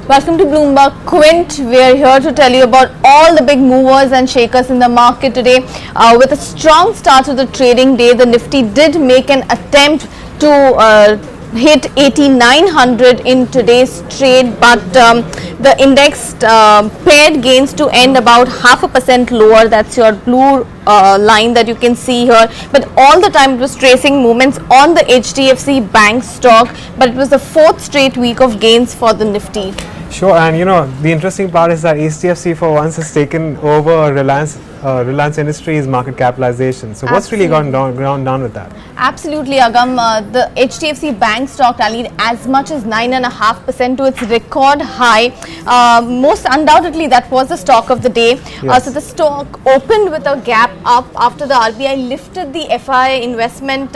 Welcome to Bloomberg Quint. We are here to tell you about all the big movers and shakers in the market today. With a strong start to the trading day, the Nifty did make an attempt to hit 8900 in today's trade, but the index paired gains to end about 0.5% lower. That's your blue line that you can see here, but all the time it was tracing movements on the HDFC Bank stock, but it was the fourth straight week of gains for the Nifty. Sure, and the interesting part is that HDFC for once has taken over Reliance Industries market capitalization. So what's really gone down with that? Absolutely, Agam. The HDFC Bank stock rallied as much as 9.5% to its record high. Most undoubtedly, that was the stock of the day. Yes. So the stock opened with a gap up after the RBI lifted the FI investment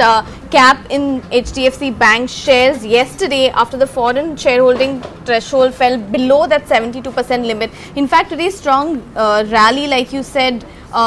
cap in HDFC Bank shares yesterday after the foreign shareholding threshold fell below that 72% limit. In fact, today's strong rally, like you said,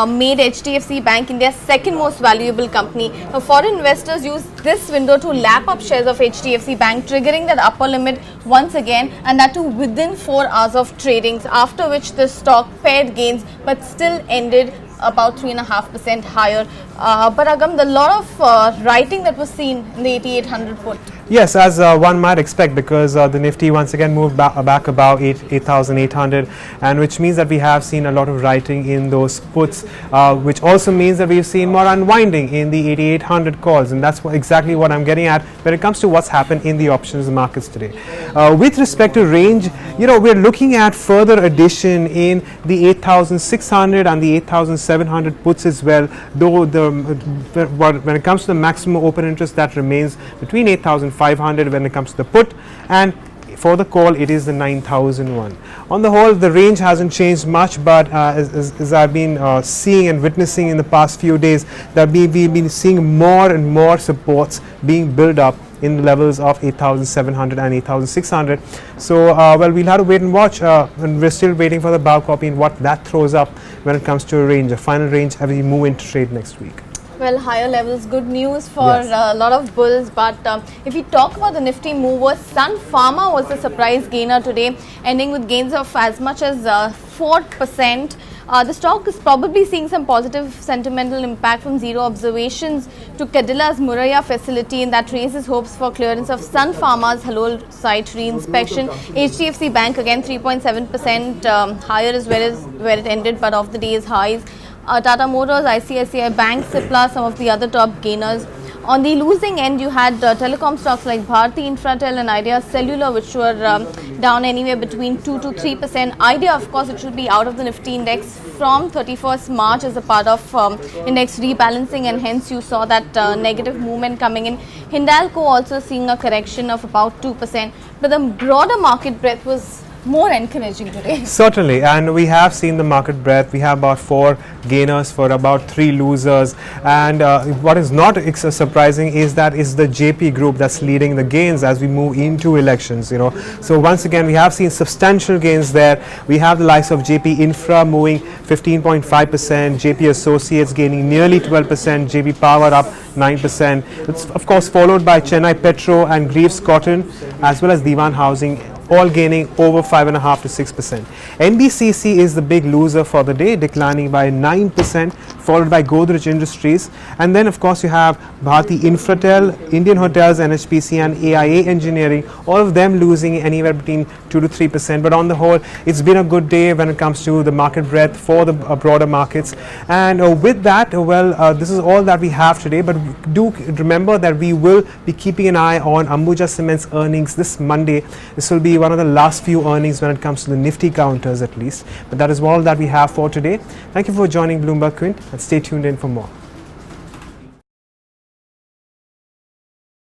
made HDFC Bank India's second most valuable company. Now, foreign investors used this window to lap up shares of HDFC Bank, triggering that upper limit once again, and that too within 4 hours of tradings, after which the stock paired gains but still ended about 3.5% higher. But Agam, the lot of writing that was seen in the 8800 put. Yes, as one might expect, because the Nifty once again moved back about 8,800, and which means that we have seen a lot of writing in those puts, which also means that we've seen more unwinding in the 8800 calls, and that's exactly what I'm getting at when it comes to what's happened in the options markets today. With respect to range, we're looking at further addition in the 8,600 and the 8,700 puts as well, though when it comes to the maximum open interest, that remains between 8,500 when it comes to the put, and for the call it is the 9,001. On the whole, the range hasn't changed much, but as I've been seeing and witnessing in the past few days, that we've been seeing more and more supports being built up in the levels of 8,700 and 8,600. So well, we'll have to wait and watch, and we're still waiting for the bow copy and what that throws up when it comes to a range, a final range as we move into trade next week. Well, higher levels, good news for a lot of bulls. But if we talk about the Nifty movers, Sun Pharma was the surprise gainer today, ending with gains of as much as 4%. The stock is probably seeing some positive sentimental impact from zero observations to Cadilla's Muraya facility, and that raises hopes for clearance of Sun Pharma's Halol site re-inspection. HDFC Bank again 3.7% higher is where it ended, but off the day's highs. Tata Motors, ICICI Bank, Cipla, some of the other top gainers. On the losing end, you had telecom stocks like Bharti Infratel and Idea Cellular, which were down anywhere between 2 to 3%. Idea, of course, it should be out of the Nifty index from 31st March as a part of index rebalancing, and hence you saw that negative movement coming in. Hindalco also seeing a correction of about 2%, but the broader market breadth was more encouraging today. Certainly, and we have seen the market breadth. We have about 4 gainers for about 3 losers, and what is not surprising is that it's the JP group that's leading the gains as we move into elections. So once again we have seen substantial gains there. We have the likes of JP Infra moving 15.5%, JP Associates gaining nearly 12%, JP Power up 9%. It's of course followed by Chennai Petro and Greaves Cotton, as well as Diwan Housing, all gaining over 5.5 to 6%. NBCC is the big loser for the day, declining by 9%, followed by Godrej Industries, and then of course you have Bharti Infratel, Indian Hotels, NHPC, and AIA Engineering, all of them losing anywhere between 2 to 3%. But on the whole, it's been a good day when it comes to the market breadth for the broader markets. And with that, this is all that we have today. But do remember that we will be keeping an eye on Ambuja Cement's earnings this Monday. This will be one of the last few earnings when it comes to the Nifty counters at least. But that is all that we have for today. Thank you for joining Bloomberg Quint, and stay tuned in for more.